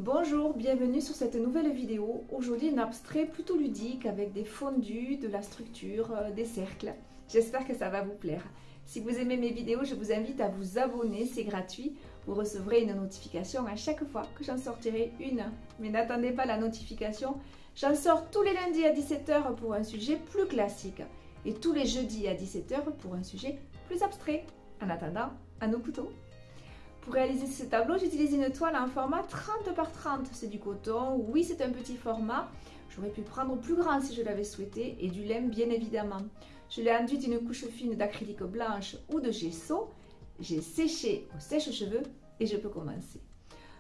Bonjour, bienvenue sur cette nouvelle vidéo. Aujourd'hui, un abstrait plutôt ludique avec des fondus, de la structure, des cercles. J'espère que ça va vous plaire. Si vous aimez mes vidéos, je vous invite à vous abonner, c'est gratuit. Vous recevrez une notification à chaque fois que j'en sortirai une. Mais n'attendez pas la notification, j'en sors tous les lundis à 17 h pour un sujet plus classique et tous les jeudis à 17 h pour un sujet plus abstrait. En attendant, à nos couteaux. Pour réaliser ce tableau, j'utilise une toile en format 30 par 30. C'est du coton, oui c'est un petit format. J'aurais pu prendre plus grand si je l'avais souhaité et du lin bien évidemment. Je l'ai enduit d'une couche fine d'acrylique blanche ou de gesso. J'ai séché au sèche-cheveux et je peux commencer.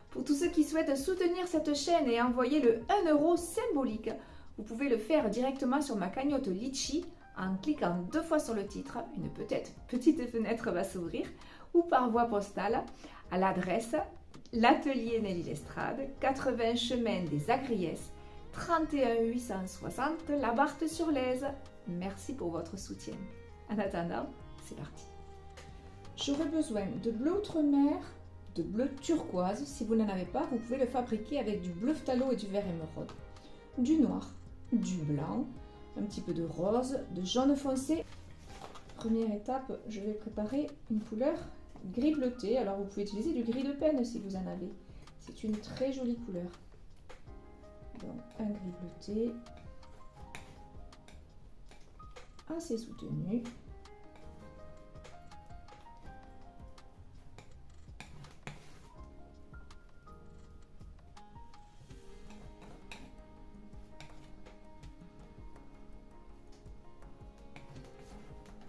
Pour tous ceux qui souhaitent soutenir cette chaîne et envoyer le 1 € symbolique, vous pouvez le faire directement sur ma cagnotte Litchi en cliquant 2 fois sur le titre. Une petite fenêtre va s'ouvrir ou par voie postale à l'adresse l'atelier Nelly Lestrade, 80 chemin des Agriès, 31 860 La Barthe-sur-Lèze. Merci pour votre soutien. En attendant, c'est parti. J'aurai besoin de bleu outre-mer, de bleu turquoise. Si vous n'en avez pas, vous pouvez le fabriquer avec du bleu phthalo et du vert émeraude, du noir, du blanc, un petit peu de rose, de jaune foncé. Première étape, je vais préparer une couleur gris bleuté. Alors vous pouvez utiliser du gris de penne si vous en avez. C'est une très jolie couleur. Donc un gris bleuté assez soutenu.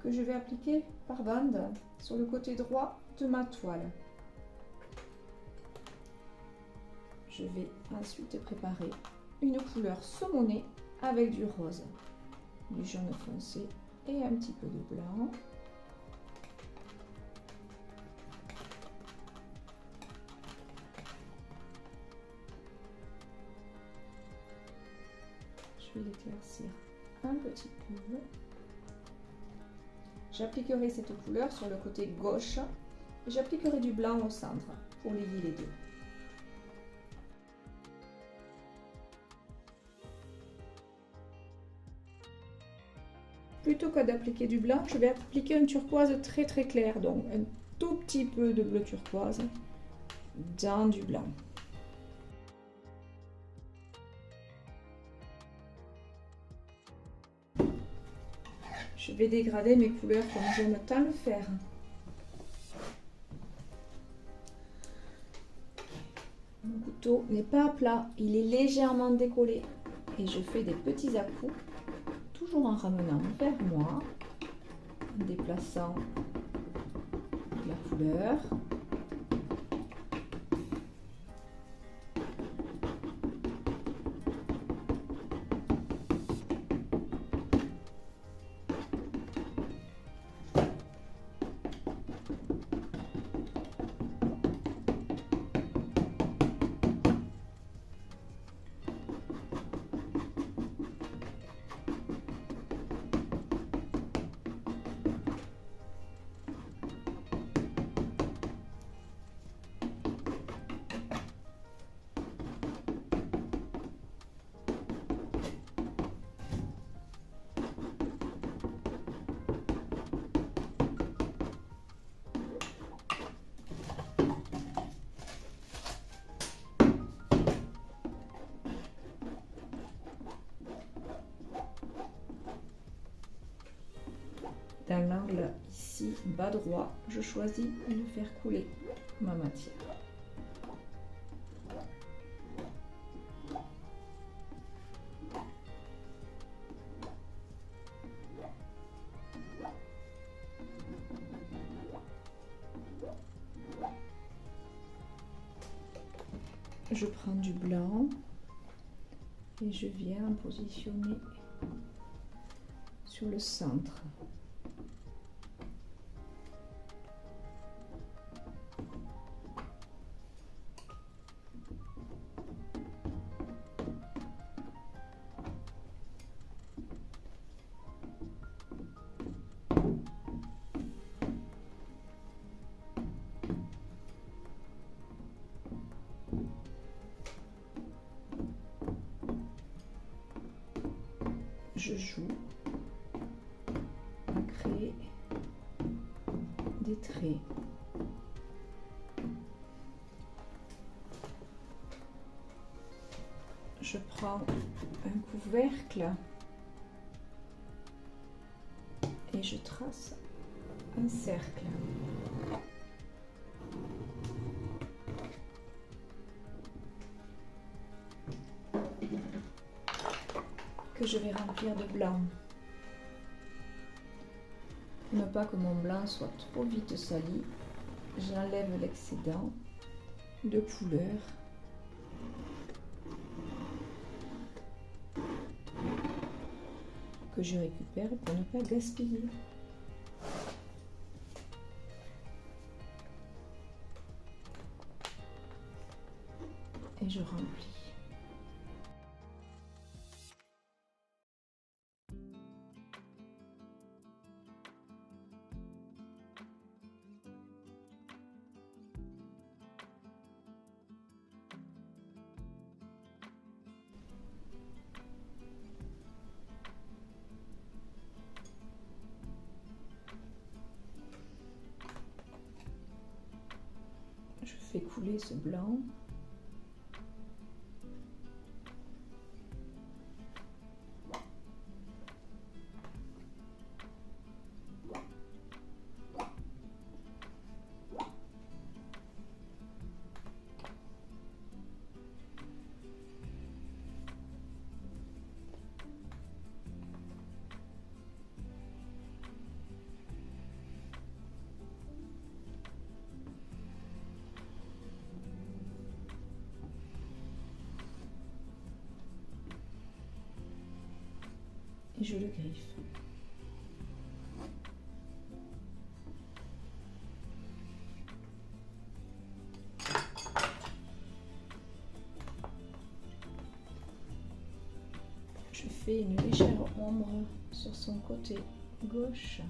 Que je vais appliquer par bande sur le côté droit de ma toile. Je vais ensuite préparer une couleur saumonée avec du rose, du jaune foncé et un petit peu de blanc. Je vais l'éclaircir un petit peu. J'appliquerai cette couleur sur le côté gauche et j'appliquerai du blanc au centre pour lier les deux. Plutôt que d'appliquer du blanc, je vais appliquer un turquoise très clair, donc un tout petit peu de bleu turquoise dans du blanc. Je vais dégrader mes couleurs comme j'aime tant le faire. Mon couteau n'est pas à plat, il est légèrement décollé et je fais des petits à-coups, toujours en ramenant vers moi, en déplaçant la couleur. Dans l'angle ici, bas droit, je choisis de faire couler ma matière. Je prends du blanc et je viens positionner sur le centre. je joue à créer des traits. Je prends un couvercle et je trace un cercle. Que je vais remplir de blanc. Pour ne pas que mon blanc soit trop vite sali, j'enlève l'excédent de couleur. Que je récupère pour ne pas gaspiller. Et je remplis. Je fais couler ce blanc. Et je le griffe. Je fais une légère ombre sur son côté gauche.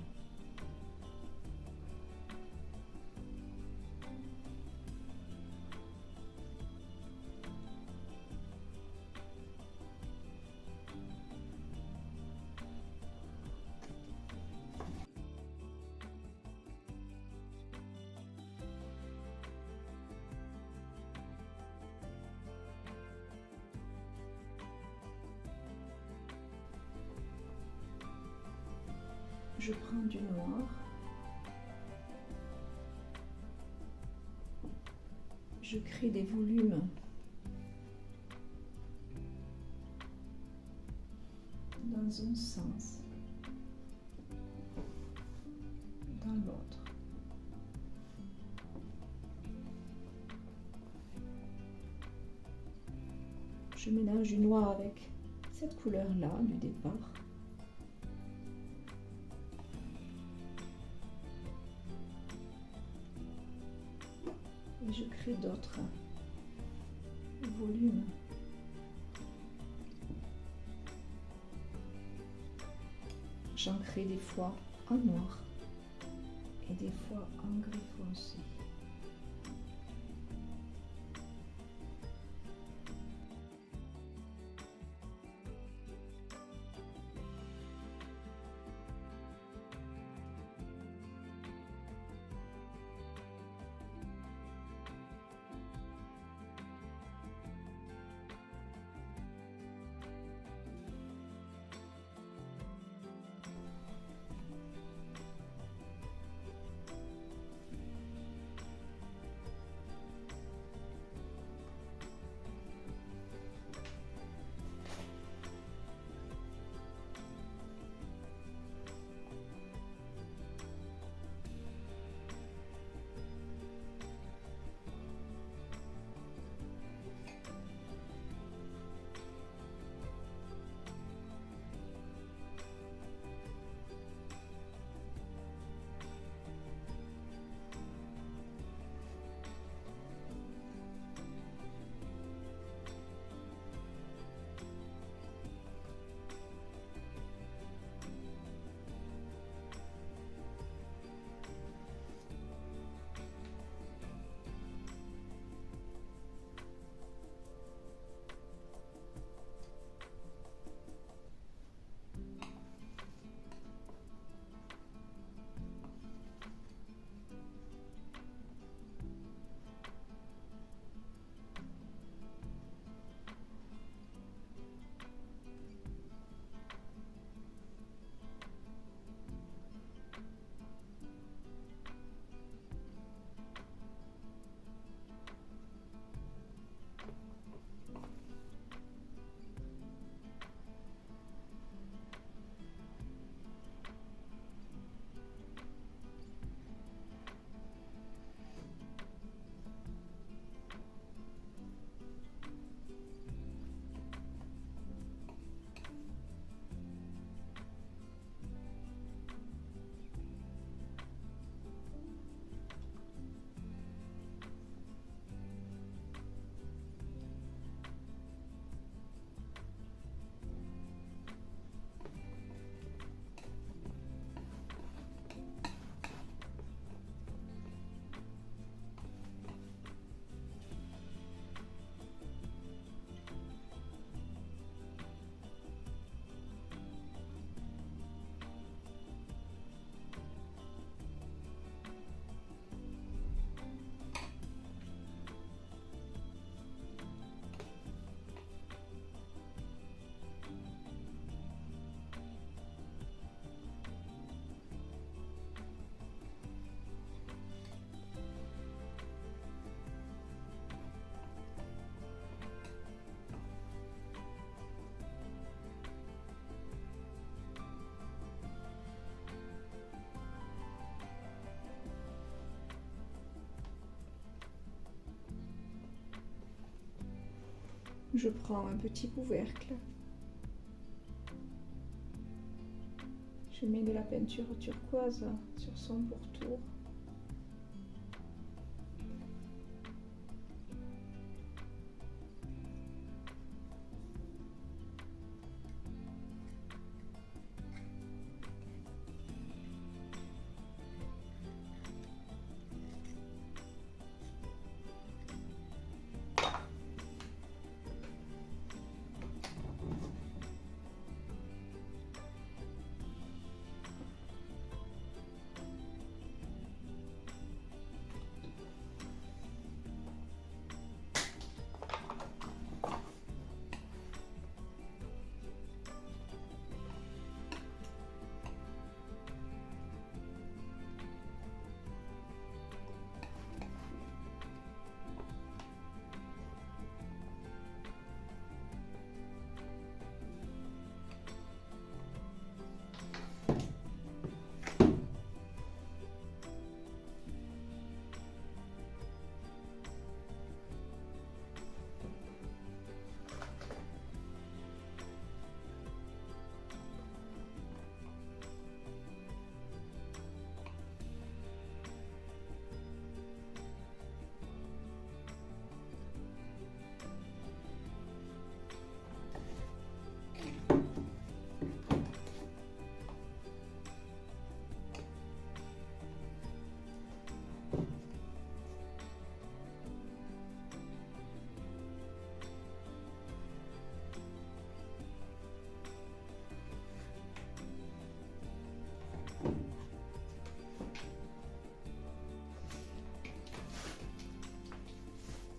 Je prends du noir, je crée des volumes dans un sens, dans l'autre. Je mélange du noir avec cette couleur-là du départ. Et je crée d'autres volumes. J'en crée des fois en noir et des fois en gris foncé. Je prends un petit couvercle. Je mets de la peinture turquoise sur son pourtour.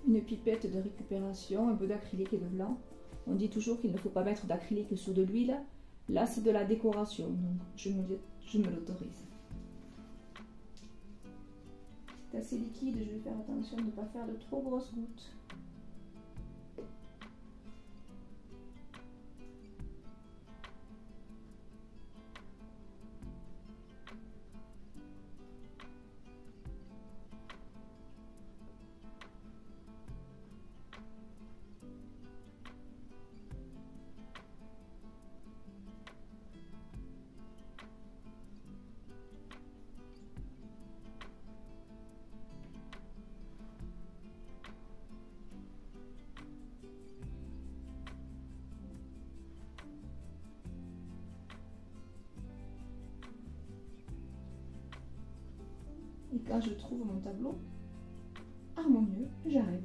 Une pipette de récupération, un peu d'acrylique et de blanc. On dit toujours qu'il ne faut pas mettre d'acrylique sur de l'huile. Là, c'est de la décoration, donc je me l'autorise. C'est assez liquide, je vais faire attention de ne pas faire de trop grosses gouttes. Et quand je trouve mon tableau harmonieux, j'arrête.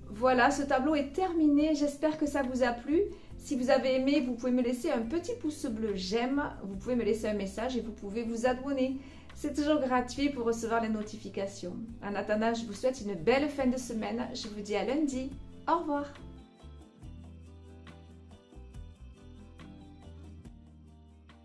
Voilà, ce tableau est terminé. J'espère que ça vous a plu. Si vous avez aimé, vous pouvez me laisser un petit pouce bleu j'aime. Vous pouvez me laisser un message et vous pouvez vous abonner. C'est toujours gratuit pour recevoir les notifications. En attendant, je vous souhaite une belle fin de semaine. Je vous dis à lundi. Au revoir.